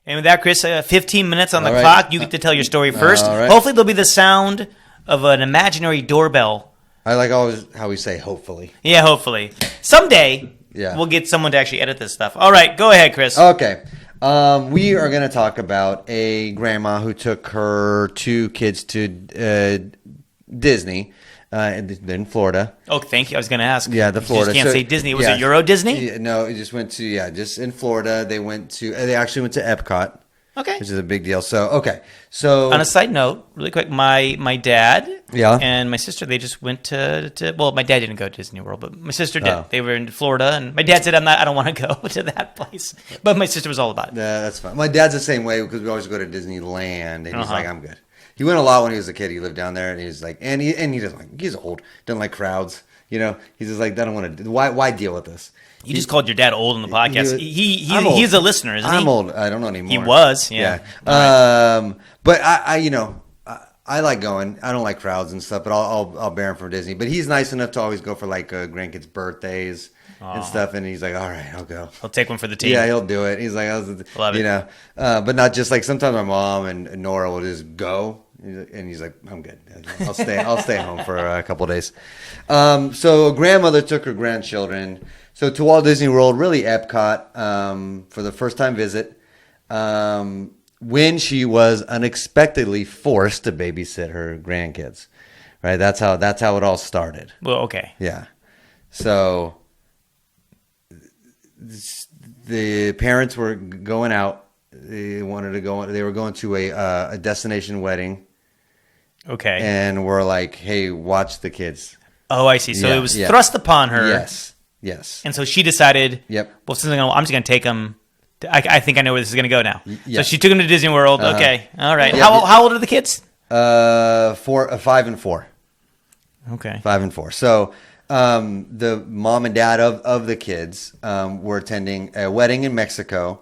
And with that, Chris, 15 minutes on the All right. clock. You get to tell your story first. All right. Hopefully, there'll be the sound of an imaginary doorbell. I like always how we say hopefully. Yeah, hopefully. Someday, we'll get someone to actually edit this stuff. All right, go ahead, Chris. Okay. We are going to talk about a grandma who took her 2 kids to Disney in Florida. Oh, thank you. I was going to ask. Yeah, the Florida. You just can't say Disney. Was it Euro Disney? No, it just went to, just in Florida. They actually went to Epcot. Okay. Which is a big deal. So, okay. So, on a side note, really quick, my dad Yeah. and my sister, they just went to well, my dad didn't go to Disney World, but my sister did. Oh. They were in Florida, and my dad said, I don't want to go to that place. But my sister was all about it. Yeah, that's fine. My dad's the same way because we always go to Disneyland, and he's like, I'm good. He went a lot when he was a kid. He lived down there, and he's like, and he doesn't like. He's old, doesn't like crowds. You know, he's just like, I don't want to. Why deal with this? You just called your dad old on the podcast. He's a listener, isn't he? I'm old. I don't know anymore. He was, yeah. Right. But I like going. I don't like crowds and stuff, but I'll bear him from Disney. But he's nice enough to always go for like grandkids' birthdays and stuff. And he's like, all right, I'll go. He'll take one for the team. Yeah, he'll do it. He's like, Love it. But not just like sometimes my mom and Nora will just go. And he's like, I'm good. I'll stay home for a couple of days. So a grandmother took her grandchildren. So to Walt Disney World, really Epcot, for the first time visit, when she was unexpectedly forced to babysit her grandkids. Right? That's how it all started. Well, okay. Yeah. So the parents were going out. They wanted to go. They were going to a destination wedding. Okay. And we're like, hey, watch the kids. Oh, I see. So it was thrust upon her. Yes. And so she decided, Yep. Well, I'm just going to take them. I think I know where this is going to go now. Yeah. So she took them to Disney World. Okay. All right. Yeah. How old are the kids? 5 and 4. Okay. 5 and 4. So the mom and dad of the kids were attending a wedding in Mexico.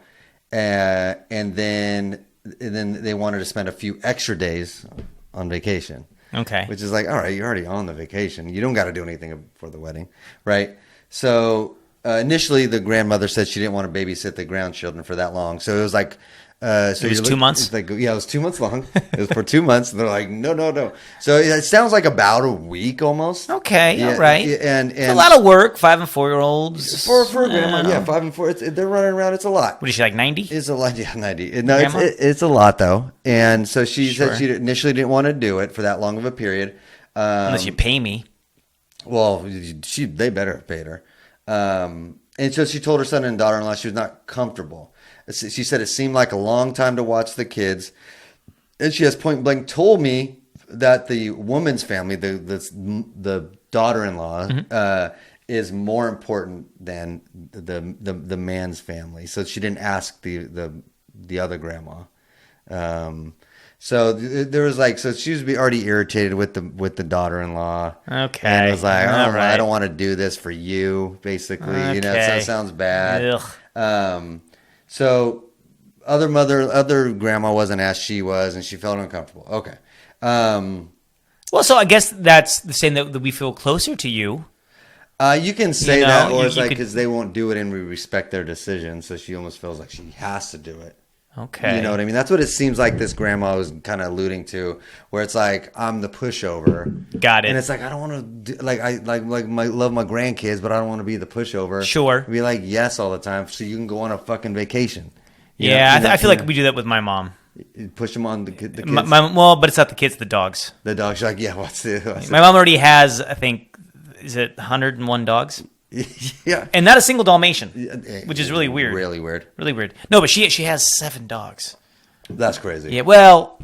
And then they wanted to spend a few extra days on vacation. Okay. Which is like, all right, you're already on the vacation. You don't got to do anything for the wedding, right? So initially, the grandmother said she didn't want to babysit the grandchildren for that long. So it was like, it was 2 months. It was 2 months long. It was for 2 months. And they're like, no. So it sounds like about a week almost. Okay, all right. And it's a lot of work. 5 and 4 year olds for a grandma. 5 and 4. They're running around. It's a lot. What is she, like 90? It's a lot. Yeah, 90. No, it's a lot though. And so she said she initially didn't want to do it for that long of a period. Unless you pay me. Well, they better have paid her. And so she told her son and daughter-in-law she was not comfortable. She said it seemed like a long time to watch the kids. And she has point blank told me that the woman's family, the daughter-in-law, is more important than the man's family. So she didn't ask the other grandma. So there was so she was already irritated with the daughter-in-law. Okay. And was like, right. I don't want to do this for you, basically. Okay. So it sounds bad. Ugh. So other grandma wasn't as she was, and she felt uncomfortable. Okay. Well, so I guess that's the saying that we feel closer to you. You can say that, or it's could, because they won't do it and we respect their decision, so she almost feels like she has to do it. Okay. You know what I mean? That's what it seems like this grandma was kind of alluding to, where it's like, I'm the pushover. Got it. And it's like, I don't want to, I love my grandkids, but I don't want to be the pushover. Sure. Be like, yes all the time, so you can go on a fucking vacation. I feel like we do that with my mom. Push them on the kids? Well, but it's not the kids, the dogs. The dogs, you're like, yeah, what's it? My mom already has, I think, is it 101 dogs? Yeah. And not a single Dalmatian, which is really weird. Really weird. Really weird. No, but she has 7 dogs. That's crazy. Yeah, well,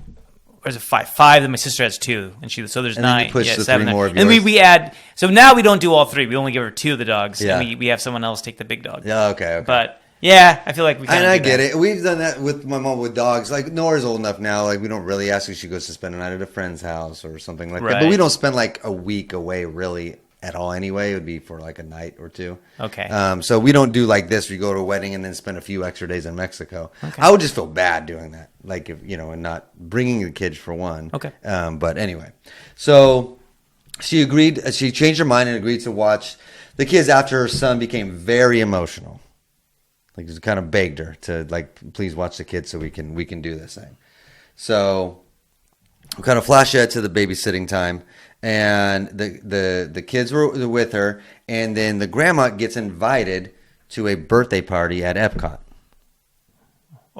or is it 5? 5, and my sister has 2. So there's 9. Then you push the 7. 3 more of and yours. we add, so now we don't do all 3. We only give her 2 of the dogs. Yeah. And we have someone else take the big dog. Yeah, okay. But, yeah, I feel like we kind of And I get it. We've done that with my mom with dogs. Like, Nora's old enough now. Like, we don't really ask if she goes to spend a night at a friend's house or something like that. But we don't spend, like, a week away, really, at all anyway. It would be for, like, a night or 2. Okay. So we don't do like this. We go to a wedding and then spend a few extra days in Mexico. Okay. I would just feel bad doing that. Like, if and not bringing the kids for one. Okay. But anyway. So she agreed. She changed her mind and agreed to watch the kids after her son became very emotional. Like just kind of begged her to like, please watch the kids so we can do this thing. So we kind of flash ahead to the babysitting time, and the kids were with her, and then the grandma gets invited to a birthday party at Epcot.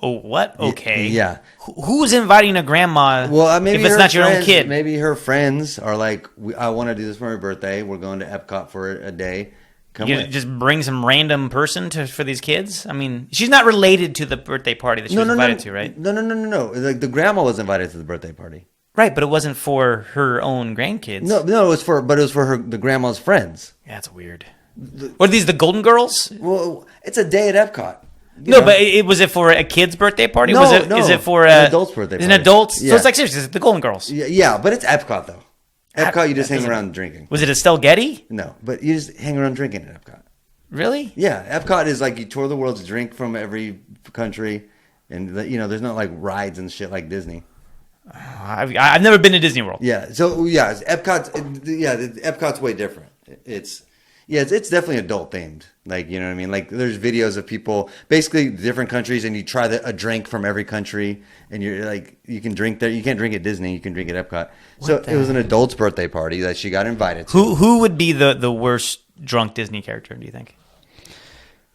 Oh, what? Okay. Yeah. Who's inviting a grandma? Well, maybe if it's not your friends, own kid. Maybe her friends are like, I want to do this for my birthday. We're going to Epcot for a day. Come You with. just bring some random person for these kids? I mean, she's not related to the birthday party that she was invited to, right? No. Like the grandma was invited to the birthday party. Right, but it wasn't for her own grandkids. No, it was for the grandma's friends. Yeah, that's weird. What are these, the Golden Girls? Well, it's a day at Epcot. No, but was it for a kid's birthday party? No, was it, no. Is it for An adult's birthday Is it party. an adult's? Yeah. So it's like, seriously, it's the Golden Girls. Yeah, but it's Epcot though. Epcot, you just hang around drinking. Was it Estelle Getty? No, but you just hang around drinking at Epcot. Really? Yeah, Epcot is like you tour the world to drink from every country, and there's not like rides and shit like Disney. I've never been to Disney World. Yeah, so yeah, Epcot's way different. It's definitely adult themed. Like, you know what I mean? Like there's videos of people basically different countries, and you try a drink from every country, and you're like, you can drink there. You can't drink at Disney. You can drink at Epcot. So it was an adult's birthday party that she got invited to. Who would be the worst drunk Disney character, do you think?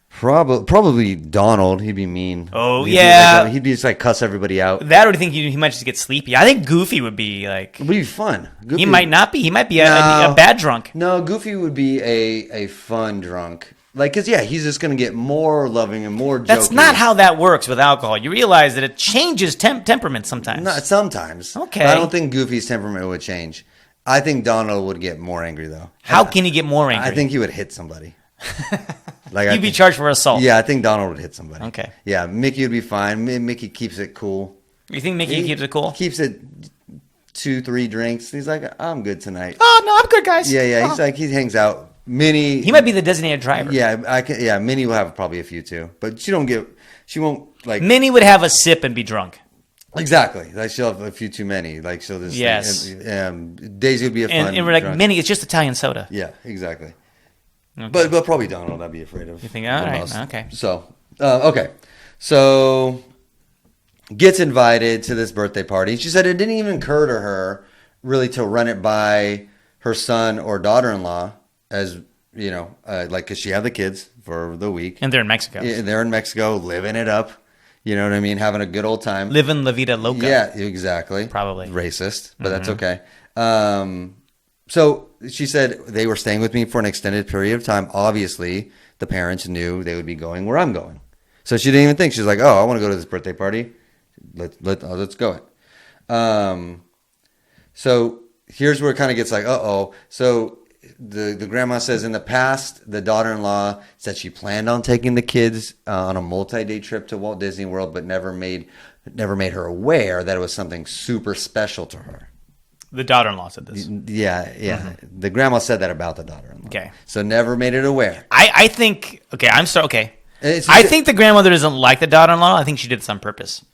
Probably Donald. He'd be mean. Oh, He'd yeah. he'd just like cuss everybody out. That, or do you think he might just get sleepy? I think Goofy would be like... It would be fun. Goofy, He might not be. He might be a bad drunk. No, Goofy would be a fun drunk. Like, because, yeah, he's just going to get more loving and more jokey. That's not how that works with alcohol. You realize that it changes temperament sometimes. Not sometimes. Okay. But I don't think Goofy's temperament would change. I think Donald would get more angry, though. How can he get more angry? I think he would hit somebody. You'd be charged for assault. Yeah, I think Donald would hit somebody. Okay. Yeah, Mickey would be fine. Mickey keeps it cool. You think Mickey keeps it cool? Keeps it 2-3 drinks. He's like, I'm good tonight. Oh, no, I'm good, guys. Yeah. He's like, he hangs out. Minnie. He might be the designated driver. Yeah, Minnie will have probably a few too, but she won't like. Minnie would have a sip and be drunk. Exactly. Like she'll have a few too many. Like she'll just. Yes. Daisy would be a fun. And we're like, drunk. Minnie, it's just Italian soda. Yeah, exactly. Okay. But probably Donald, I'd be afraid of. You think, all the right, most. okay. So, okay. So, gets invited to this birthday party. She said it didn't even occur to her really to run it by her son or daughter-in-law, as, because she had the kids for the week. And they're in Mexico. Yeah, they're in Mexico, living it up. You know what I mean? Having a good old time. Living La Vida Loca. Yeah, exactly. Probably. Racist, but that's okay. So she said they were staying with me for an extended period of time. Obviously, the parents knew they would be going where I'm going. So she didn't even think. She's like, oh, I want to go to this birthday party. Let's go. So here's where it kind of gets like, uh-oh. So the grandma says in the past, the daughter-in-law said she planned on taking the kids on a multi-day trip to Walt Disney World, but never made her aware that it was something super special to her. The daughter-in-law said this. Yeah. Mm-hmm. The grandma said that about the daughter-in-law. Okay. So never made it aware. I think, okay, okay. It's I think the grandmother doesn't like the daughter-in-law. I think she did this on purpose.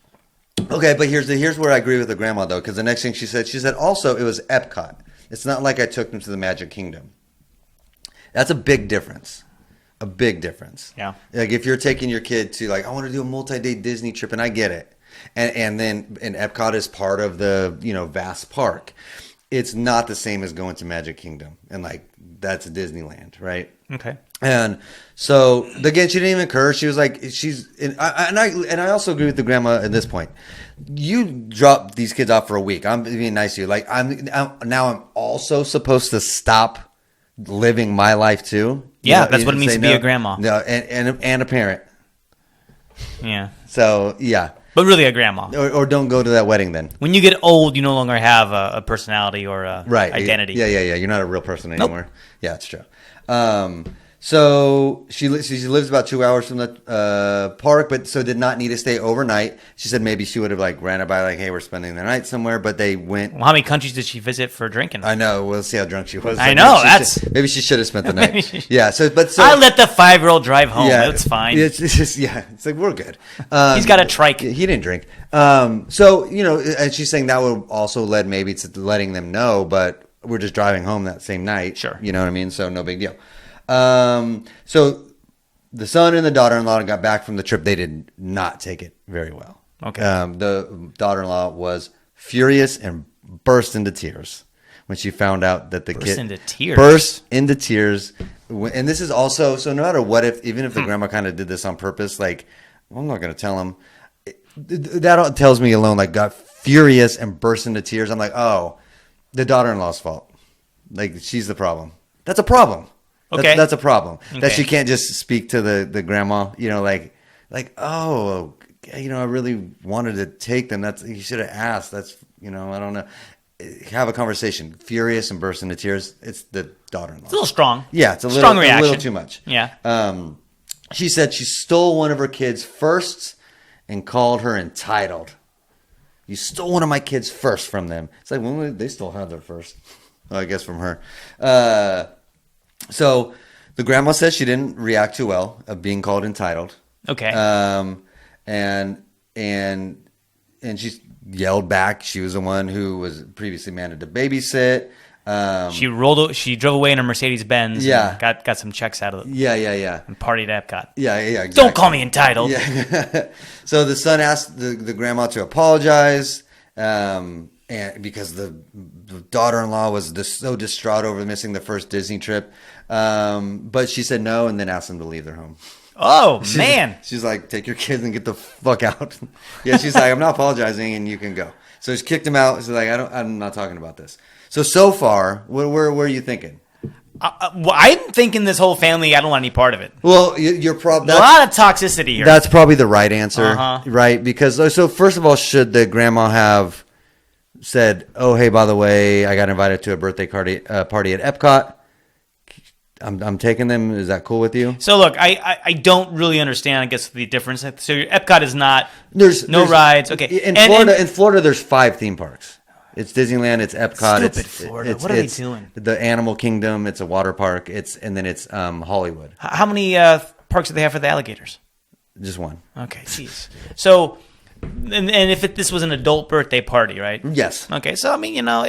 Okay, but here's where I agree with the grandma, though, because the next thing she said also it was Epcot. It's not like I took them to the Magic Kingdom. That's a big difference. A big difference. Yeah. Like if you're taking your kid to I want to do a multi-day Disney trip, and I get it. And Epcot is part of the, vast park. It's not the same as going to Magic Kingdom. And that's Disneyland, right? Okay. And so again, she didn't even curse. She was like, I also agree with the grandma at this point. You drop these kids off for a week. I'm being nice to you. Like I'm also supposed to stop living my life too. Yeah, that's what it means to be a grandma. No, and a parent. Yeah. So yeah. But really a grandma. Or don't go to that wedding then. When you get old, you no longer have a personality or a identity. Yeah. You're not a real person anymore. Nope. Yeah, it's true. So she lives about 2 hours from the park, but so did not need to stay overnight. She said maybe she would have ran it by hey, we're spending the night somewhere, but they went. Well, how many countries did she visit for drinking? I know. We'll see how drunk she was. I know. Maybe she should have spent the night. Yeah. So I let the 5-year-old drive home. Yeah, that's fine. It's just it's like we're good. He's got a trike. He didn't drink. So and she's saying that would also led maybe to letting them know, but we're just driving home that same night. Sure. You know what I mean? So no big deal. So the son and the daughter-in-law got back from the trip. They did not take it very well. Okay. The daughter-in-law was furious and burst into tears when she found out that the kid burst into tears. And this is also, so no matter what, even if the grandma kind of did this on purpose, like, I'm not going to tell him. That tells me alone, like, got furious and burst into tears. I'm like, oh, the daughter-in-law's fault. Like, she's the problem. That's a problem. Okay. That's a problem. Okay. That she can't just speak to the grandma, like, oh, I really wanted to take them. You should have asked. That's, I don't know. Have a conversation. Furious and burst into tears. It's the daughter-in-law. It's a little strong. Yeah, it's strong reaction. A little too much. Yeah. She said she stole one of her kids' firsts and called her entitled. You stole one of my kids' first from them. It's like, well, they still have their first. Well, I guess from her. So the grandma says she didn't react too well of being called entitled. Okay. And she yelled back. She was the one who was previously mandated to babysit. She drove away in a Mercedes Benz. Yeah. And got some checks out of it. Yeah. And partied at Epcot. Yeah. Exactly. Don't call me entitled. Yeah. So the son asked the grandma to apologize, and because the daughter-in-law was so distraught over missing the first Disney trip, but she said no, and then asked them to leave their home. Oh, man. She's like, take your kids and get the fuck out. Yeah, she's like, I'm not apologizing, and you can go. So she kicked him out. She's like, I'm not talking about this. So far, where are you thinking? Well, I'm thinking this whole family, I don't want any part of it. Well, you're probably... A lot of toxicity here. That's probably the right answer, right? Because, so first of all, should the grandma have said, oh, hey, by the way, I got invited to a birthday party at Epcot. I'm taking them. Is that cool with you? So look, I don't really understand, I guess, the difference. So Epcot is not, there's rides. Okay. In Florida, there's 5 theme parks. It's Disneyland, it's Epcot. Stupid Florida. What are they doing? The Animal Kingdom, it's a water park. And then it's Hollywood. How many parks do they have for the alligators? Just one. Okay, jeez. So, and if this was an adult birthday party, right? Yes. Okay, so I mean, and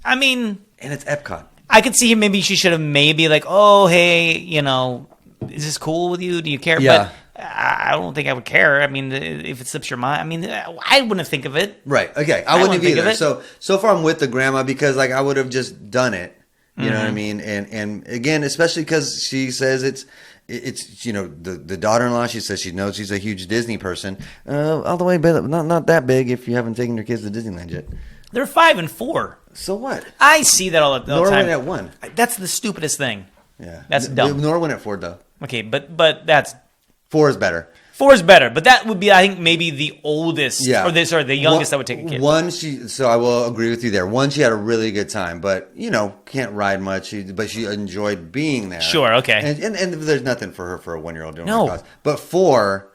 it's Epcot. I could see maybe she should have maybe like, oh, hey, is this cool with you? Do you care? Yeah. But I don't think I would care. I mean, if it slips your mind, I mean, I wouldn't think of it. Right. Okay. I wouldn't have either. So far I'm with the grandma because like I would have just done it. You know what I mean? And again, especially because she says it's the daughter-in-law. She says she knows she's a huge Disney person. All the way, but not that big if you haven't taken your kids to Disneyland yet. They're 5 and 4. So what? I see that all the time. Norwin at 1. That's the stupidest thing. Yeah, that's dumb. Norwin at 4 though. Okay, but that's 4 is better. 4 is better, but that would be, I think, maybe the oldest, or the youngest that would take a kid. So I will agree with you there. One, she had a really good time, but can't ride much. But she enjoyed being there. Sure, okay. And there's nothing for her for a 1-year-old doing. No, but 4.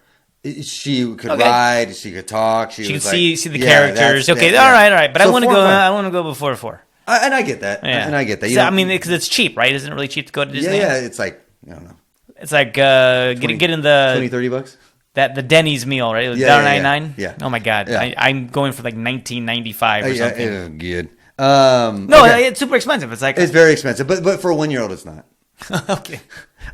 She could ride. She could talk. She could was see the characters. Okay, all right. But so I want to go. I want to go before 4. And I get that. Yeah. And I get that. I mean, because it's cheap, right? Isn't it really cheap to go to Disney? Yeah. It's like I don't know. It's like get in the $20-$30. The Denny's meal, right? It was $1.99. Yeah. Oh my God, yeah. I'm going for like $19.95 or something. Yeah, good. No, it's super expensive. It's very expensive, but for a 1-year-old, it's not. Okay.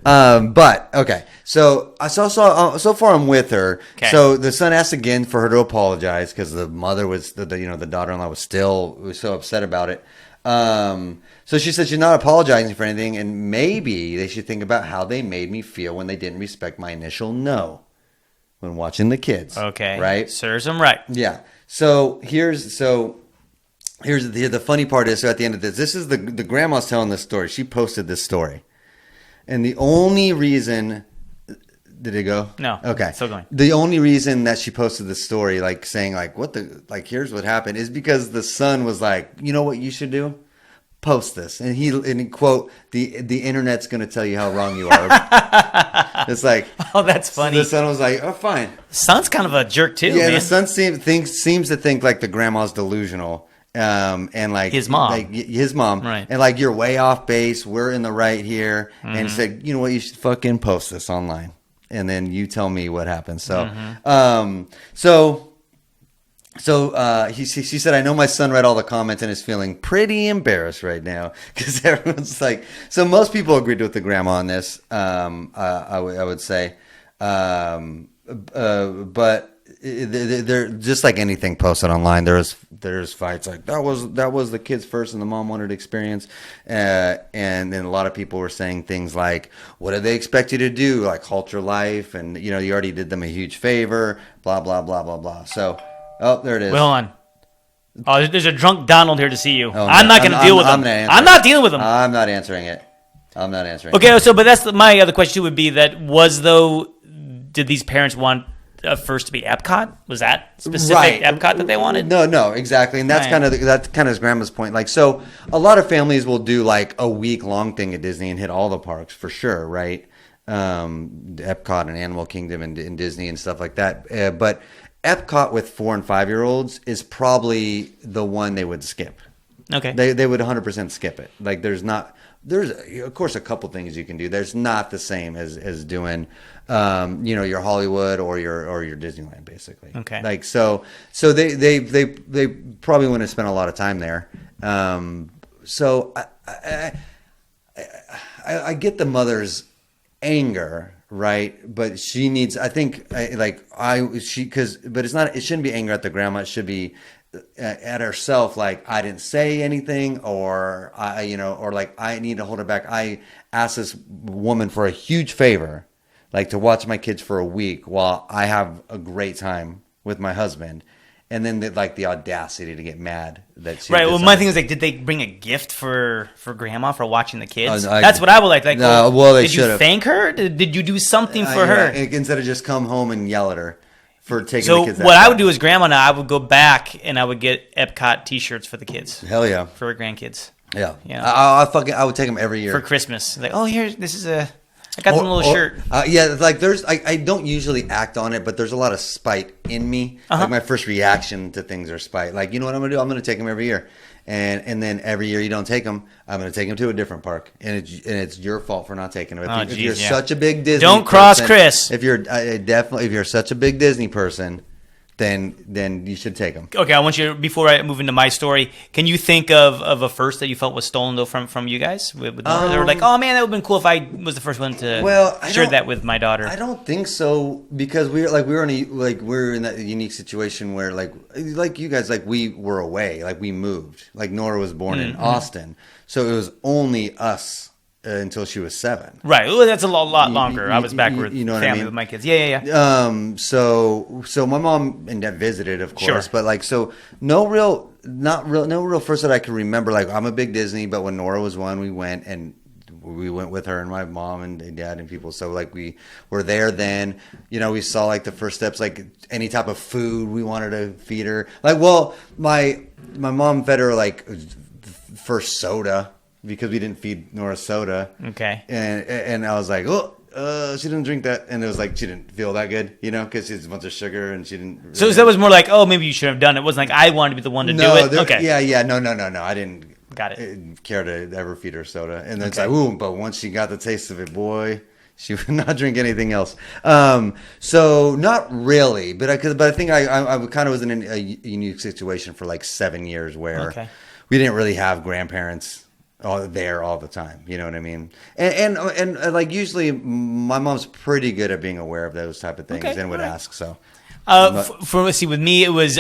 But okay. So so far I'm with her. Okay. So the son asked again for her to apologize because the mother was the daughter-in-law was so upset about it. So she said she's not apologizing for anything, and maybe they should think about how they made me feel when they didn't respect my initial no when watching the kids. Okay. Right? Serves them right. Yeah. So here's the funny part is, so at the end of this is the grandma's telling this story. She posted this story. And the only reason... Did it go? No. Okay. Still going. The only reason that she posted this story, like saying like here's what happened, is because the son was like, you know what you should do? Post this. And he quote, the internet's going to tell you how wrong you are. It's like, oh, that's funny. So the son was like, oh, fine. The son's kind of a jerk too. Yeah, man. the son seems to think like the grandma's delusional. And like his mom, right? And like, you're way off base. We're in the right here. Mm-hmm. And he said, you know what? You should fucking post this online, and then you tell me what happens. So, So she said, I know my son read all the comments and is feeling pretty embarrassed right now because everyone's like, so most people agreed with the grandma on this. I would say, but they're just like anything posted online. There's fights like that was the kids first and the mom wanted to experience, and then a lot of people were saying things like, what did they expect you to do? Like halt your life, and you already did them a huge favor. Blah blah blah blah blah. So. Oh, there it is. Wait, hold on. Oh, there's a drunk Donald here to see you. Oh, I'm not going to deal with him. I'm not dealing with him. I'm not answering it. Okay, so but that's my other question would be that did these parents want first to be Epcot? Was that specific Epcot that they wanted? No, exactly, and that's kind of his grandma's point. Like, so a lot of families will do like a week-long thing at Disney and hit all the parks for sure, right? Epcot and Animal Kingdom and Disney and stuff like that, but Epcot with 4 and 5-year-olds is probably the one they would skip. Okay. They would 100% skip it. Like there's of course a couple things you can do. There's not the same as doing your Hollywood or your Disneyland basically. Okay. Like so they probably wouldn't have spent a lot of time there. So I get the mother's anger, right? But she needs, I think, but it's not, it shouldn't be anger at the grandma. It should be at herself. Like, I didn't say anything, or like I need to hold it back. I asked this woman for a huge favor, like to watch my kids for a week while I have a great time with my husband. And then the audacity to get mad that she. Right. Well, my thing is like, did they bring a gift for grandma for watching the kids? That's what I would like. Like, did you thank her? Did you do something for her instead of just come home and yell at her for taking the kids? So what I would do as grandma now, I would go back and I would get Epcot T-shirts for the kids. Hell yeah, for her grandkids. Yeah. I would take them every year for Christmas. Like, oh, I got them a little shirt. Like I don't usually act on it, but there's a lot of spite in me. Uh-huh. Like my first reaction to things are spite. Like, you know what I'm going to do? I'm going to take them every year. And then every year you don't take them, I'm going to take them to a different park. And it's your fault for not taking them. If you're such a big Disney don't cross Chris. If you're such a big Disney person, then you should take them. Okay, I want you, before I move into my story, can you think of a first that you felt was stolen though from you guys? They were like, oh man, that would have been cool if I was the first one to share that with my daughter. I don't think so, because we're in that unique situation where like you guys, like we were away, like we moved, like Nora was born in Austin, so it was only us. Until she was 7. Right. Well, that's a lot longer. I was back with family with my kids. Yeah. So my mom and dad visited, of course, but like, so no real first that I can remember. Like, I'm a big Disney, but when Nora was 1, we went with her and my mom and dad and people. So like we were there then, we saw like the first steps, like any type of food we wanted to feed her. Like, well, my mom fed her like first soda, because we didn't feed Nora soda. Okay. And I was like, she didn't drink that. And it was like, she didn't feel that good, because she's a bunch of sugar and she didn't. Really so that was more like, maybe you should have done it. It wasn't like I wanted to be the one to do it. Okay. Yeah. No. I didn't care to ever feed her soda. And then it's like, but once she got the taste of it, boy, she would not drink anything else. So not really, but I think I kind of was in a unique situation for like 7 years where we didn't really have grandparents there all the time, you know what I mean? And like usually my mom's pretty good at being aware of those type of things and would ask. So with me it was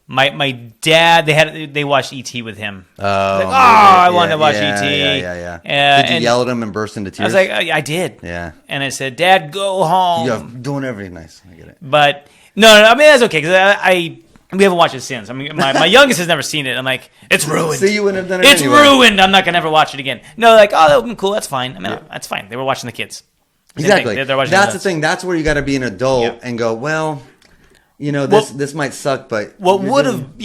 my dad, they watched E.T. with him. I wanted to watch E.T. Yeah. Did you yell at him and burst into tears? I was like, I did. Yeah. And I said, Dad, go home. Yeah, doing everything nice. I get it. But no, I mean that's okay, because we haven't watched it since. I mean, my youngest has never seen it. I'm like, it's ruined. So you wouldn't have done it It's anyway. ruined. I'm not going to ever watch it again. No, like, that would be cool. That's fine. I mean, that's fine. They were watching the kids. Exactly. That's the thing. That's where you got to be an adult and go, well, this might suck, but... What would have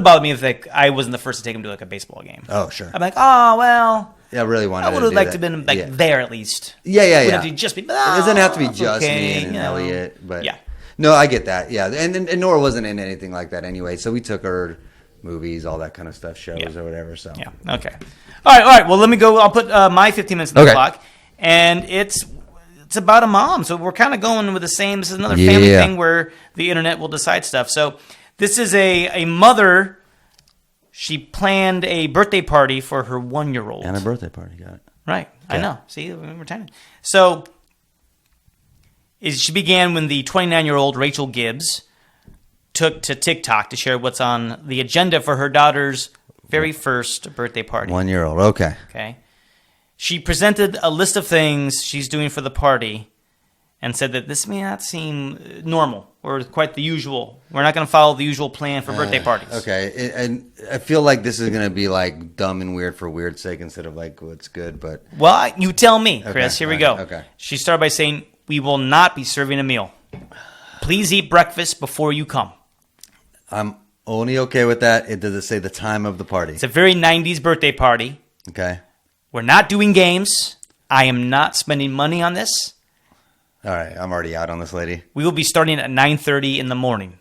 bothered me if I wasn't the first to take him to like a baseball game. Oh, sure. I'm like, well... Yeah, I really wanted to do that. I would have liked to have been there at least. Yeah. It wouldn't have to just be... It doesn't have to be just me and Elliot, but... Yeah. No, I get that. Yeah, and Nora wasn't in anything like that anyway, so we took her movies, all that kind of stuff, shows or whatever. So okay, all right. Well, let me go. I'll put my 15 minutes on the clock, and it's about a mom. So we're kind of going with the same. This is another family thing where the internet will decide stuff. So This is a mother. She planned a birthday party for her 1-year-old. And a birthday party, got it. Right. Okay. I know. See, we're trying to. So she began when the 29-year-old Rachel Gibbs took to TikTok to share what's on the agenda for her daughter's very first birthday party. 1-year-old, okay. Okay. She presented a list of things she's doing for the party and said that this may not seem normal or quite the usual. We're not going to follow the usual plan for birthday parties. Okay. And I feel like this is going to be like dumb and weird for weird's sake instead of like what's good, but... Well, you tell me, Chris. Okay. Here we go. Okay. She started by saying, we will not be serving a meal. Please eat breakfast before you come. I'm only okay with that. It doesn't say the time of the party. It's a very 90s birthday party. Okay. We're not doing games. I am not spending money on this. All right. I'm already out on this lady. We will be starting at 9:30 in the morning.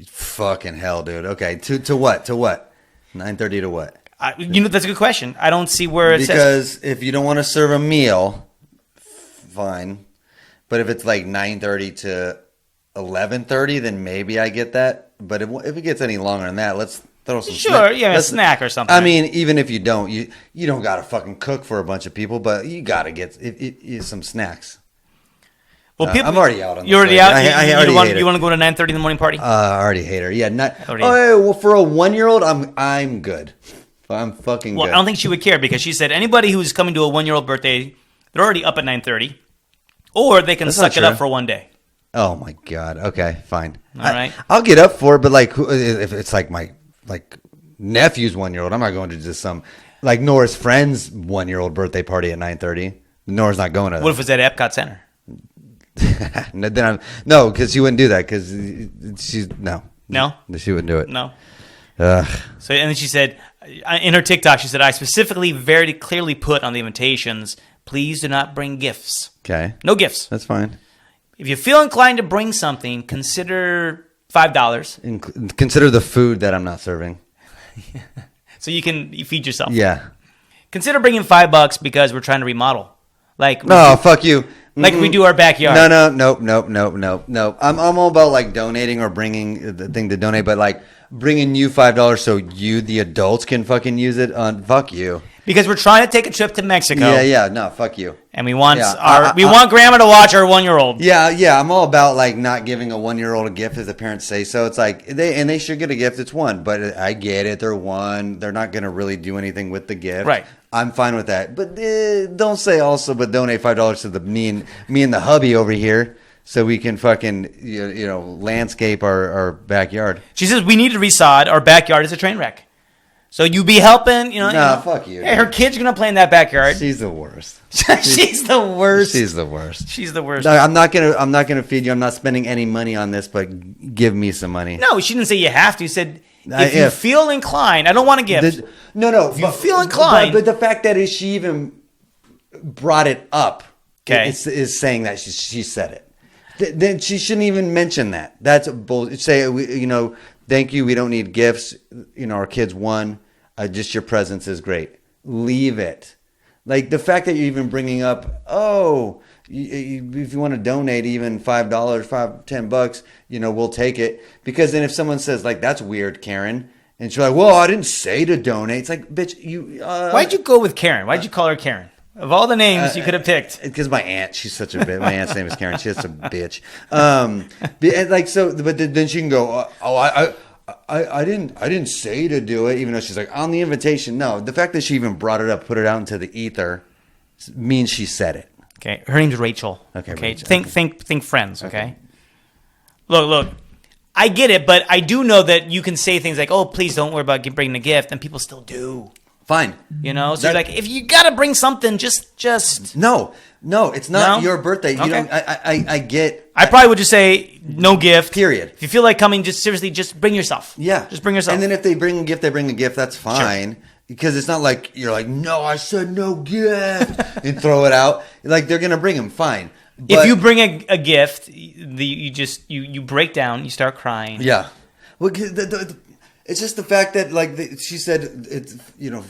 Fucking hell, dude. Okay. To what? To what? 9:30 to what? That's a good question. I don't see where it says. Because if you don't want to serve a meal, fine. But if it's like 9:30 to 11:30, then maybe I get that. But if it gets any longer than that, let's throw some. Sure, a snack or something. I mean, even if you don't, you don't gotta fucking cook for a bunch of people, but you gotta get some snacks. Well, I'm already out on this. You're already out. I already hate it. You want to go to 9:30 in the morning party? I already hate her. Yeah, well, for a 1-year-old, I'm good. I'm fucking good. Well, I don't think she would care because she said anybody who's coming to a 1-year-old birthday, they're already up at 9:30, or they can suck it up for one day. Oh my god. Okay, fine. All right. I'll get up for it, but like, if it's like my nephew's 1-year-old, I'm not going to just some like Nora's friend's 1-year-old birthday party at 9:30. Nora's not going to that. What if it's at Epcot Center? No, because she wouldn't do that. Because she's no, she wouldn't do it. No. Ugh. So and then she said in her TikTok, she said, "I specifically, very clearly put on the invitations, please do not bring gifts. Okay, no gifts. That's fine. If you feel inclined to bring something, consider $5. Consider the food that I'm not serving, so you feed yourself. Yeah. Consider bringing $5 because we're trying to remodel. Like no, fuck you. Like we do our backyard. No. I'm all about like donating or bringing the thing to donate, but like bringing you $5 so you, the adults, can fucking use it on. Fuck you. Because we're trying to take a trip to Mexico. Yeah. No, fuck you. And we want want grandma to watch our 1-year-old. Yeah. I'm all about like not giving a 1-year-old a gift if the parents say so. It's like they should get a gift. It's one, but I get it. They're one. They're not gonna really do anything with the gift. Right. I'm fine with that. But don't say also, but donate $5 to me and the hubby over here so we can fucking landscape our backyard. She says we need to resod. Our backyard is a train wreck. So you be helping, Nah, fuck you. Hey, her kids are gonna play in that backyard. She's the worst. She's the worst. She's the worst. She's the worst. No, I'm not gonna feed you. I'm not spending any money on this, but give me some money. No, she didn't say you have to. She said if you feel inclined. I don't want a gift. No. If you feel inclined. But the fact that she even brought it up, okay, is saying that she said it. Then she shouldn't even mention that. That's bullshit. Say thank you. We don't need gifts. Our kids won. Just your presence is great. Leave it. Like the fact that you're even bringing up, if you want to donate even $5, $10, we'll take it. Because then if someone says like, that's weird, Karen, and she's like, well, I didn't say to donate. It's like, bitch, why'd you go with Karen? Why'd you call her Karen? Of all the names you could have picked. Because my aunt, she's such a bitch. My aunt's name is Karen. She's such a bitch. But then she can go, I didn't say to do it, even though she's like on the invitation. No, the fact that she even brought it up, put it out into the ether, means she said it. Okay, her name's Rachel. Okay, Rachel. Think friends. Okay. Look. I get it, but I do know that you can say things like, "Oh, please don't worry about bringing a gift," and people still do. Fine. So you're like, if you gotta bring something, just no, it's not your birthday. Okay. You don't. I get. I probably would just say no gift. Period. If you feel like coming, just bring yourself. Yeah, just bring yourself. And then if they bring a gift, That's fine. Sure. Because it's not like you're like, no, I said no gift, and throw it out. Like they're gonna bring them. Fine. But if you bring a gift, you break down, you start crying. Yeah. Well, it's just the fact that she said it's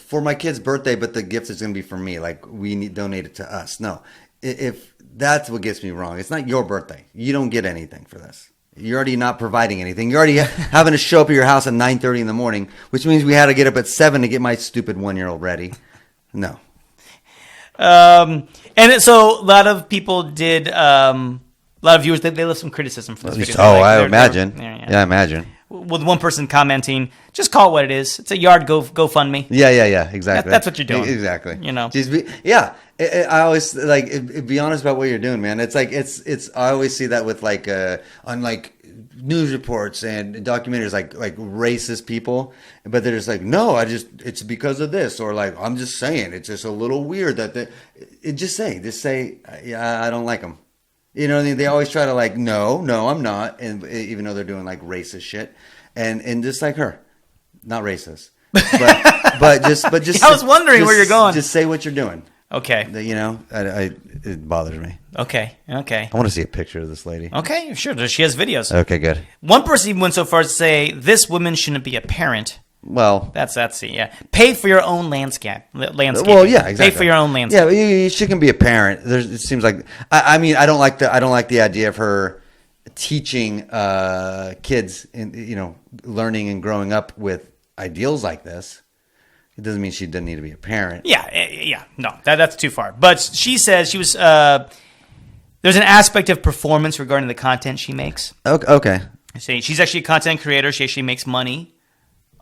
for my kid's birthday, but the gift is going to be for me. Like we need donate it to us. No, if that's what gets me wrong, it's not your birthday. You don't get anything for this. You're already not providing anything. You're already having to show up at your house at 9:30 in the morning, which means we had to get up at 7 to get my stupid 1-year-old ready. No. So a lot of people did. A lot of viewers they left some criticism for this video. I imagine. Yeah, I imagine. With one person commenting, "Just call it what it is. It's a yard GoFundMe." Yeah. Exactly. That's what you're doing. Exactly. You know. I always like be honest about what you're doing, man. It's like it's. I always see that with like on like news reports and documentaries, like racist people, but they're just like, no, it's because of this, or like I'm just saying it's just a little weird that just say yeah, I don't like them. You know, they always try to like, no, I'm not, and even though they're doing like racist shit, and just like her, not racist, but just. I was wondering where you're going. Just say what you're doing. Okay. You know, it bothers me. Okay. I want to see a picture of this lady. Okay, sure. She has videos. Okay, good. One person even went so far as to say this woman shouldn't be a parent. Well, that's yeah. Pay for your own landscape. Well, yeah, exactly. Pay for your own landscape. Yeah, she can be a parent. It seems like I mean I don't like the idea of her teaching kids in learning and growing up with ideals like this. It doesn't mean she doesn't need to be a parent. Yeah. No, that's too far. But she says she was. There's an aspect of performance regarding the content she makes. Okay. She's actually a content creator. She actually makes money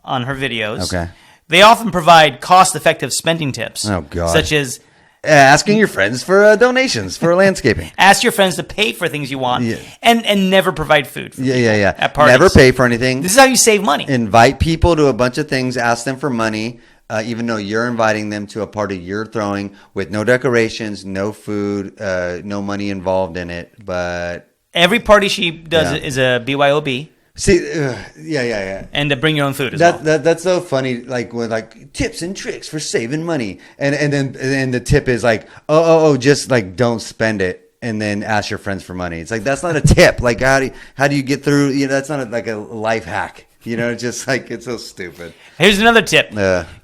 on her videos. Okay. They often provide cost-effective spending tips. Oh, God. Such as asking your friends for donations for landscaping. Ask your friends to pay for things you want, and never provide food. Yeah. At parties. Never pay for anything. This is how you save money. Invite people to a bunch of things. Ask them for money, even though you're inviting them to a party you're throwing with no decorations, no food, no money involved in it. But every party she does is a BYOB. See, yeah. And to bring your own food as well. That's so funny, like with like tips and tricks for saving money. And then the tip is like, oh, just like don't spend it and then ask your friends for money. It's like, that's not a tip. Like how do you get through, that's not like a life hack. Just like, it's so stupid. Here's another tip.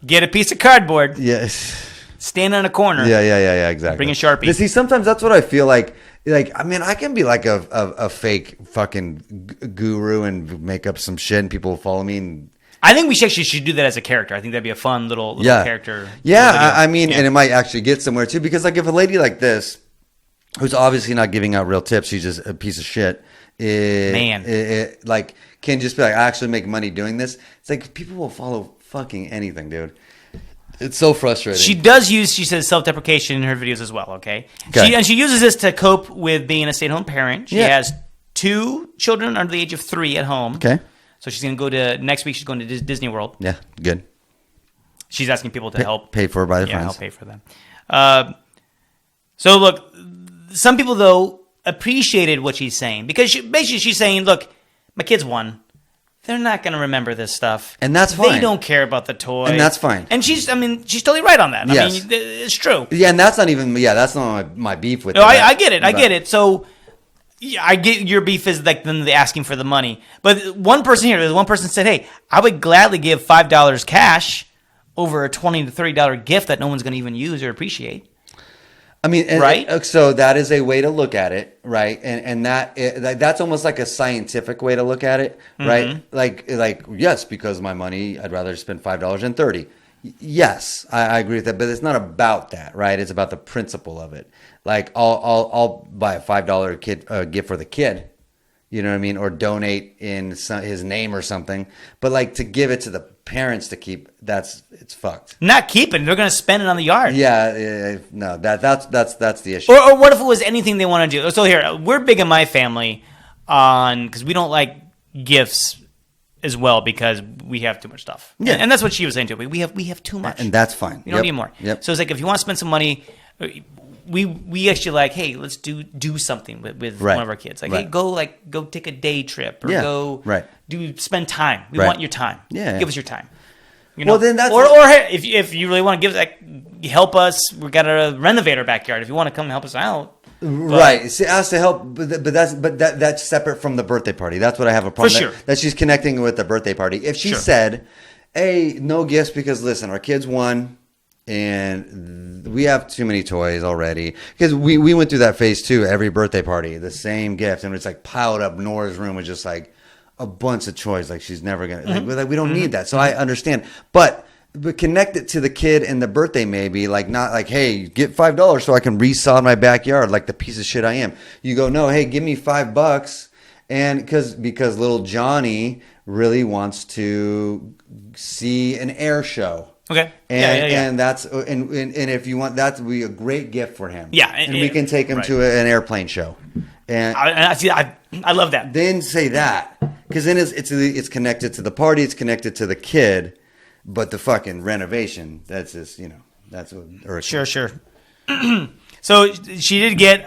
Get a piece of cardboard. Yes. Stand on a corner. Yeah, exactly. Bring a Sharpie. But see, sometimes that's what I feel like. Like, I mean, I can be like a fake fucking guru and make up some shit and people will follow me. And I think we should do that as a character. I think that'd be a fun little character. Yeah, I mean, and it might actually get somewhere too. Because like if a lady like this, who's obviously not giving out real tips, she's just a piece of shit. Like can just be like, I actually make money doing this. It's like people will follow fucking anything, dude. It's so frustrating. She says self-deprecation in her videos as well, okay? She uses this to cope with being a stay-at-home parent. She has 2 children under the age of 3 at home. Okay. So she's going to go to, next week she's going to Disney World. Yeah, good. She's asking people to help. Pay for her by their friends. Yeah, I'll pay for them. So look, some people though appreciated what she's saying. Because basically she's saying, look, my kids won. They're not going to remember this stuff. And that's fine. They don't care about the toy. And that's fine. And she's totally right on that. Yes. I mean, it's true. Yeah, and that's not my beef with it. No, I get it. I get it. So, I get your beef is like them asking for the money. But there's one person said, hey, I would gladly give $5 cash over a $20 to $30 gift that no one's going to even use or appreciate. I mean, right? So that is a way to look at it, right? And that's almost like a scientific way to look at it, right? Mm-hmm. Like yes, because my money, I'd rather spend $5 than $30. Yes, I agree with that, but it's not about that, right? It's about the principle of it. Like I'll buy a $5 gift for the kid, you know what I mean, or donate in his name or something. But like to give it to the parents to keep, it's fucked. Not keeping, they're going to spend it on the yard. Yeah, no, that's the issue. Or what if it was anything they want to do? So here, we're big in my family because we don't like gifts as well because we have too much stuff. Yeah, and that's what she was saying too. We have too much, and that's fine. We don't need more. Yep. So it's like if you want to spend some money. We actually like, hey, let's do something with one of our kids. Like, hey, go take a day trip or spend time. We want your time. Yeah, give us your time. You know? Well, then that's or hey, if you really want to give help us. We got to renovate our backyard. If you want to come help us out. Right, see, ask to help, but that's separate from the birthday party. That's what I have a problem. For sure, that she's connecting with the birthday party. If she said, "Hey, no gifts because listen, our kids won. And we have too many toys already because we went through that phase too. Every birthday party, the same gift, and it's like piled up. Nora's room was just like a bunch of toys. Like she's never gonna. Like, we don't need that. So I understand, but connect it to the kid and the birthday. Maybe like not like, hey, get $5 so I can resod my backyard like the piece of shit I am. You go, no, hey, give me $5, and because little Johnny really wants to see an air show. Okay. And that's and if you want that to be a great gift for him. Yeah, and we can take him to an airplane show. And I love that. Then say that because then it's connected to the party, it's connected to the kid, but the fucking renovation that's just that's what. Sure. So she did get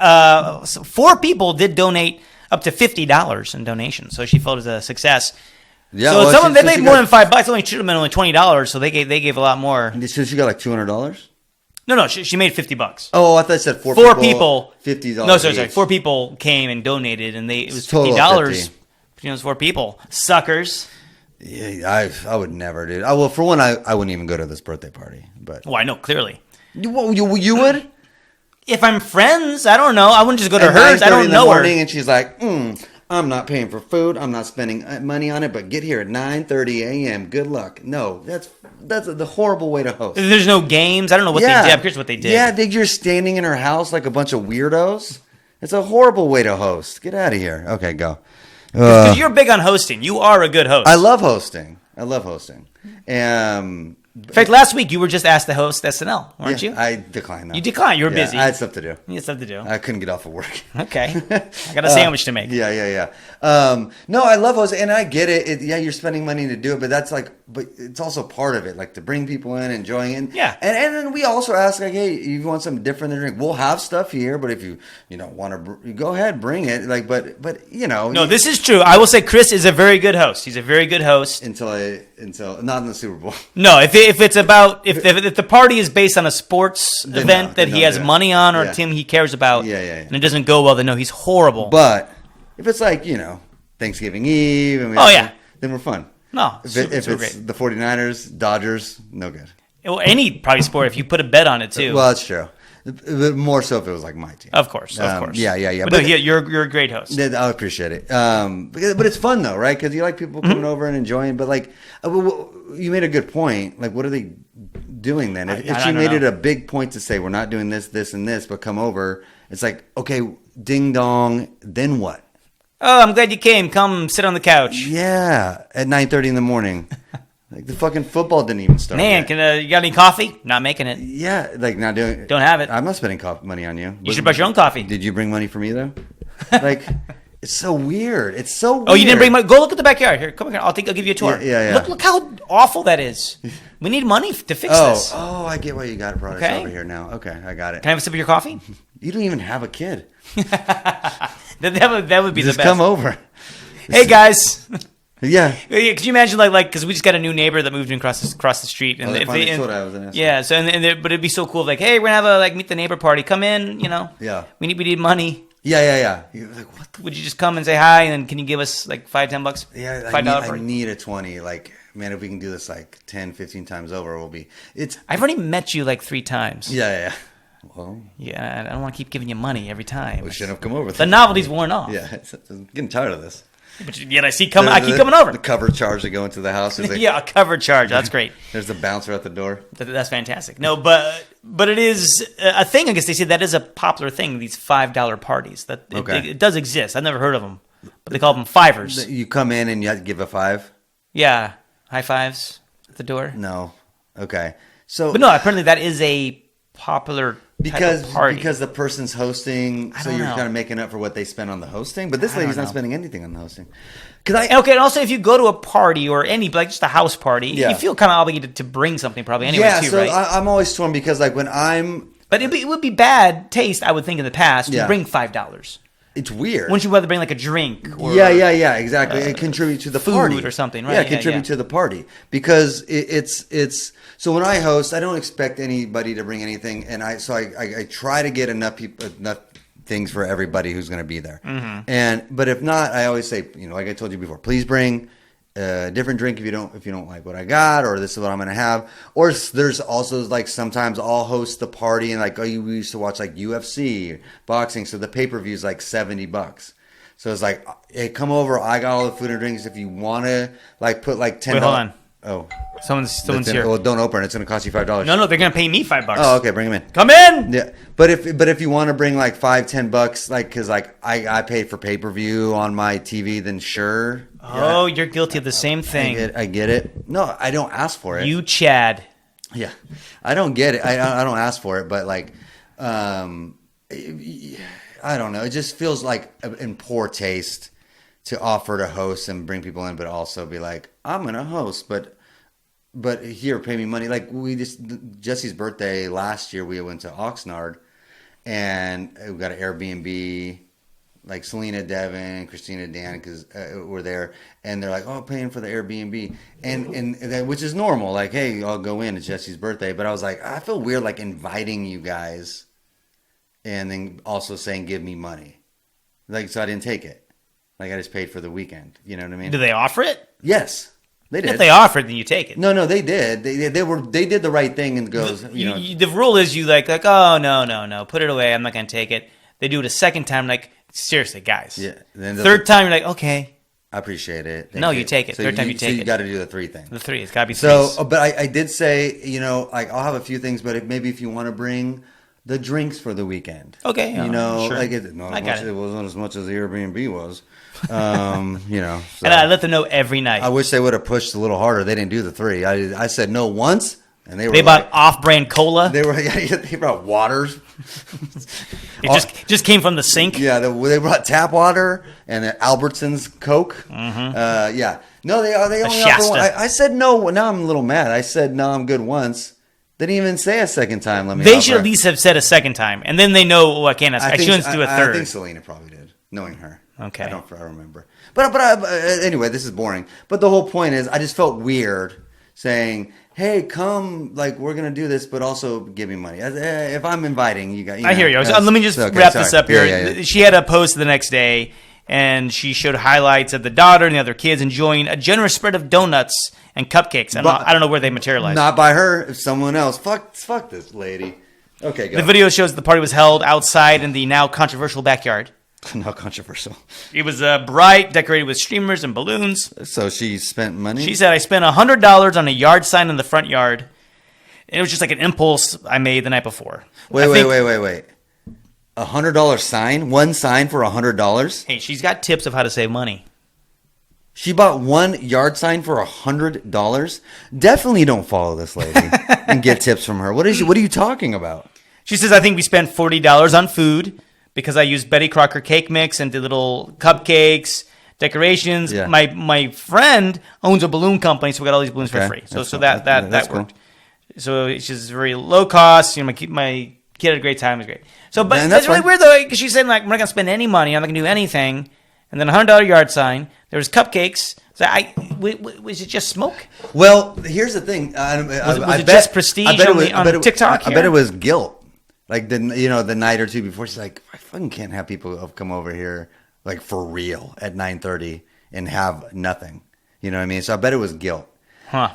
4 people did donate up to $50 in donations. So she felt it was a success. Yeah, so someone they made more than $5. Only should have been only $20. So they gave a lot more. So she got like $200. No, she made $50. Oh, I thought it said four people. $50. No, sorry. 4 people came and donated, and it was $50. It was 4 people. Suckers. Yeah, I would never do. Well, for one, I wouldn't even go to this birthday party. But I know clearly. You would? If I'm friends, I don't know. I wouldn't just go to hers. I don't know her. And she's like, I'm not paying for food. I'm not spending money on it. But get here at 9:30 a.m. Good luck. No, that's the horrible way to host. There's no games. I don't know what they did. I'm curious what they did. Yeah, you're standing in her house like a bunch of weirdos. It's a horrible way to host. Get out of here. Okay, go. Because you're big on hosting. You are a good host. I love hosting. In fact, last week you were just asked to host SNL, weren't you? I declined that. You declined. You were busy. I had stuff to do. You had stuff to do. I couldn't get off of work. Okay. I got a sandwich to make. Yeah. No, I love hosting, and I get it. You're spending money to do it, but it's also part of it, like to bring people in, enjoying it. Yeah. And then we also ask, like, hey, you want something different to drink? We'll have stuff here, but if you want to, go ahead, bring it. Like, but No, this is true. I will say Chris is a very good host. He's a very good host. Until not in the Super Bowl. No, if it's about if the party is based on a sports event that he has money on or a team he cares about, and it doesn't go well, then no, he's horrible. But if it's like Thanksgiving Eve, then we're fun. No, if it's great. The 49ers, Dodgers, no good. Well, any probably sport if you put a bet on it too. Well, that's true. More so if it was like my team. Of course. Yeah. But no, you're a great host. I appreciate it. But it's fun though, right? Because you like people coming over and enjoying. But like, you made a good point. Like, what are they doing then? If she made it a big point to say we're not doing this, this, and this, but come over, it's like, okay, ding dong. Then what? Oh, I'm glad you came. Come sit on the couch. Yeah, at 9:30 in the morning. Like the fucking football didn't even start. Man, you got any coffee? Not making it. Yeah, like not doing it. Don't have it. I'm not spending money on you. You should buy your own coffee. Did you bring money for me though? Like, it's so weird. It's so weird. Oh, you didn't bring money? Go look at the backyard. Here, come here. I'll give you a tour. Yeah. Look how awful that is. We need money to fix this. Oh, I get why you got it brought us over here now. Okay, I got it. Can I have a sip of your coffee? You don't even have a kid. that would be just the best. Come over. Hey guys. Yeah. Could you imagine like because we just got a new neighbor that moved in across the street and that's what I was asking. Yeah. So but it'd be so cool. Like, hey, we're gonna have a meet the neighbor party. Come in. Yeah. We need money. Yeah. You're like, what? Would you just come and say hi and then can you give us like $5-10? Yeah. $5 I need a 20. Like, man, if we can do this like 10, 15 times over, we'll be. I've already met you like 3 times. Yeah. Well, yeah, I don't want to keep giving you money every time. We shouldn't have come over. The novelty's worn off. Yeah, I'm getting tired of this. But yet I keep coming over. The cover charge to go into the house. Yeah, a cover charge. That's great. There's a bouncer at the door. That's fantastic. No, but it is a thing. I guess they say that is a popular thing. These $5 parties. It does exist. I've never heard of them, but they call them fivers. You come in and you have to give a $5. Yeah, high fives at the door. No, okay. But no, apparently that is a popular. Because the person's hosting, so you're kind of making up for what they spend on the hosting. But this lady's not spending anything on the hosting. And also if you go to a party or just a house party, you feel kind of obligated to bring something probably anyway. Yeah, too, so right? I'm always torn because like when I'm. But it would be bad taste, I would think, in the past to bring $5. It's weird. Wouldn't you rather bring like a drink? Or, yeah, exactly. And contribute to the party or something, right? Yeah, contribute to the party because it's. So when I host, I don't expect anybody to bring anything, and I try to get enough things for everybody who's going to be there. Mm-hmm. But if not, I always say, like I told you before, please bring a different drink if you don't like what I got, or this is what I'm gonna have. Or there's also like sometimes I'll host the party and like we used to watch like UFC boxing, so the pay-per-view is like $70. So it's like, hey, come over. I got all the food and drinks. If you want to like put like $10. Wait, hold on. Oh, someone's here. Well, don't open it. It's gonna cost you $5. No, they're gonna pay me $5. Oh, okay, bring them in. Come in. Yeah, but if you want to bring like $5-10, like because like I paid for pay-per-view on my TV, then sure. Oh, you're guilty of the same thing. I get it. No, I don't ask for it. You Chad. Yeah, I don't get it. I don't ask for it, but like, I don't know. It just feels like in poor taste to offer to host and bring people in, but also be like, I'm gonna host, but here, pay me money. Like Jesse's birthday last year, we went to Oxnard, and we got an Airbnb. Like Selena, Devin, Christina, Dan, because were there, and they're like, "Oh, paying for the Airbnb," and which is normal. Like, hey, I'll go in. It's Jesse's birthday, but I was like, I feel weird, like inviting you guys, and then also saying, "Give me money," like so I didn't take it. Like I just paid for the weekend. You know what I mean? Do they offer it? Yes, they did. If they offer it, then you take it. No, they did. They did the right thing and goes. The rule is you like oh no, put it away. I'm not gonna take it. They do it a second time, like. Seriously, guys. Yeah. Third time, you're like, okay. I appreciate it. No, you take it. Third time, you take it. So you got to do the 3 thing. The 3. It's got to be 3. So, but I did say, like I'll have a few things, but maybe if you want to bring the drinks for the weekend. Okay. Sure. Like it wasn't as much as the Airbnb was. So. And I let them know every night. I wish they would have pushed a little harder. They didn't do the 3. I said no once. And they bought off-brand cola. They brought waters. It just came from the sink. Yeah, they brought tap water and Albertsons Coke. Mm-hmm. Yeah, no, they only offer one. I said no. Now I'm a little mad. I said no. I'm good once. They didn't even say a second time. They should at least have said a second time, and then they know. I can't. I shouldn't do a third. I think Selena probably did, knowing her. Okay, I remember. But anyway, this is boring. But the whole point is, I just felt weird saying, hey, come, like, we're going to do this, but also give me money. If I'm inviting you guys. I hear you. Let me just wrap this up here. Yeah. She had a post the next day, and she showed highlights of the daughter and the other kids enjoying a generous spread of donuts and cupcakes. I don't know where they materialized. Not by her, if someone else. Fuck this lady. Okay, go. The video shows the party was held outside in the now controversial backyard. Not controversial. It was bright, decorated with streamers and balloons. So she spent money? She said, I spent $100 on a yard sign in the front yard. And it was just like an impulse I made the night before. Wait. $100 sign? One sign for $100? Hey, she's got tips of how to save money. She bought one yard sign for $100? Definitely don't follow this lady and get tips from her. What are you talking about? She says, I think we spent $40 on food. Because I used Betty Crocker cake mix and did little cupcakes, decorations. Yeah. My friend owns a balloon company, so we got all these balloons for free. So that worked. Cool. So she's very low cost. My kid had a great time. It was great. So, but that's really weird though, because she's saying like, we're not gonna spend any money. I'm not gonna do anything. And then $100 yard sign. There was cupcakes. So was it just smoke? Well, here's the thing. Was it just prestige on TikTok? I bet it was guilt. Like the night or two before, she's like, I fucking can't have people come over here like for real at 9:30 and have nothing. You know what I mean? So I bet it was guilt. Huh.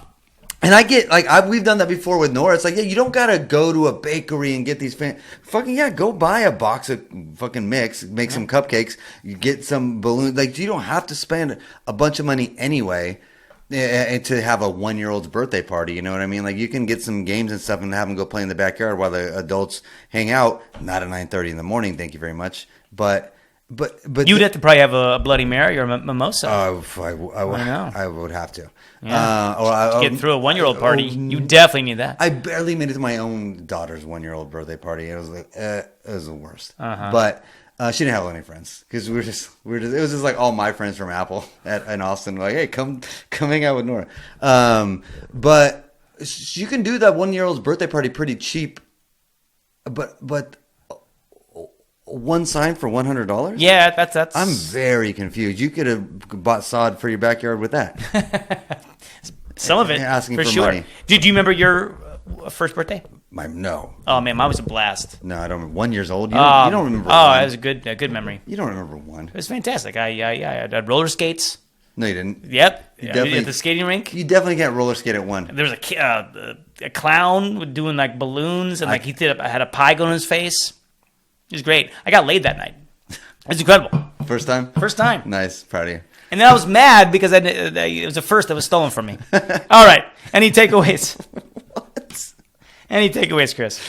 And I get we've done that before with Nora. It's like, yeah, you don't gotta go to a bakery and get these go buy a box of fucking mix, make some cupcakes, you get some balloons. Like you don't have to spend a bunch of money anyway. And to have a 1-year-old's birthday party, you know what I mean? Like you can get some games and stuff and have them go play in the backyard while the adults hang out. Not at 9:30 in the morning, thank you very much. But you'd have to probably have a Bloody Mary or a mimosa. I would have to. Yeah. To get through a 1-year-old party, you definitely need that. I barely made it to my own daughter's 1-year-old birthday party. It was like it was the worst. Uh-huh. But. She didn't have any friends because we were just it was just like all my friends from Apple in Austin like, hey, come hang out with Nora. But you can do that 1-year-old's birthday party pretty cheap. But one sign for $100? Yeah, that's. I'm very confused. You could have bought sod for your backyard with that. Some of it, asking for sure. money. Did you remember your first birthday? No. Oh man, mine was a blast. No, I don't remember. 1 year old. You don't remember? Oh, it was a good memory. You don't remember one? It was fantastic. I had roller skates. No, you didn't. Yep. definitely- At the skating rink. You definitely can't roller skate at 1. There was a clown doing like balloons, and like he had a pie going in his face. It was great. I got laid that night. It was incredible. First time? First time. Nice. Proud of you. And then I was mad because it was the first that was stolen from me. All right. Any takeaways? What? Any takeaways, Chris?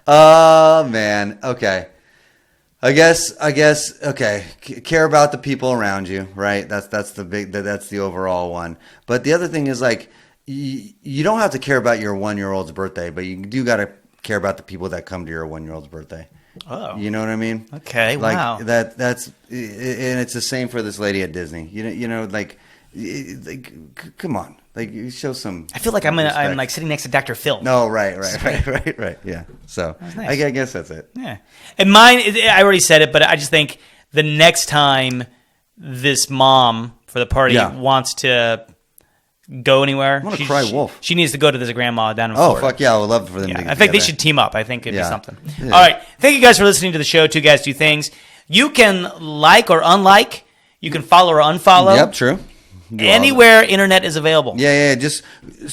Oh, man. Okay. I guess. Okay. Care about the people around you, right? That's the overall one. But the other thing is like, you don't have to care about your 1-year-old's birthday, but you do got to care about the people that come to your 1-year-old's birthday. Oh. You know what I mean? Okay. Like wow. that's and it's the same for this lady at Disney. Like come on. Like you show some. I feel like I'm respect. like sitting next to Dr. Phil. No, right. Yeah. So nice. I guess that's it. Yeah. And mine, I already said it, but I just think the next time this mom for the party wants to go anywhere, I want to cry wolf. She needs to go to this grandma down in Oh, Florida. fuck yeah. I would love for them to get I think they together. should team up. I think it'd be something. Yeah. All right. Thank you guys for listening to the show, Two Guys, Two Things. You can like or unlike. You can follow or unfollow. Yep, true. Do all Anywhere internet is available. Yeah. Just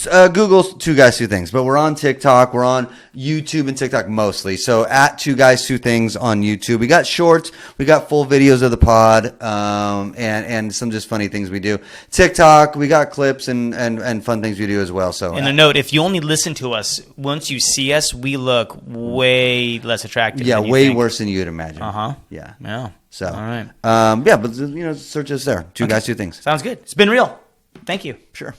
Google Two Guys, Two Things. But we're on TikTok. We're on YouTube and TikTok mostly. So at Two Guys, Two Things on YouTube. We got shorts. We got full videos of the pod, and some just funny things we do. TikTok, we got clips and fun things we do as well. So And a note: if you only listen to us, once you see us, we look way less attractive. yeah, than you way think. worse than you'd imagine. Yeah. So All right. yeah, but search us there. Two Guys, Two Things. Sounds good. It's been real. Thank you. Sure.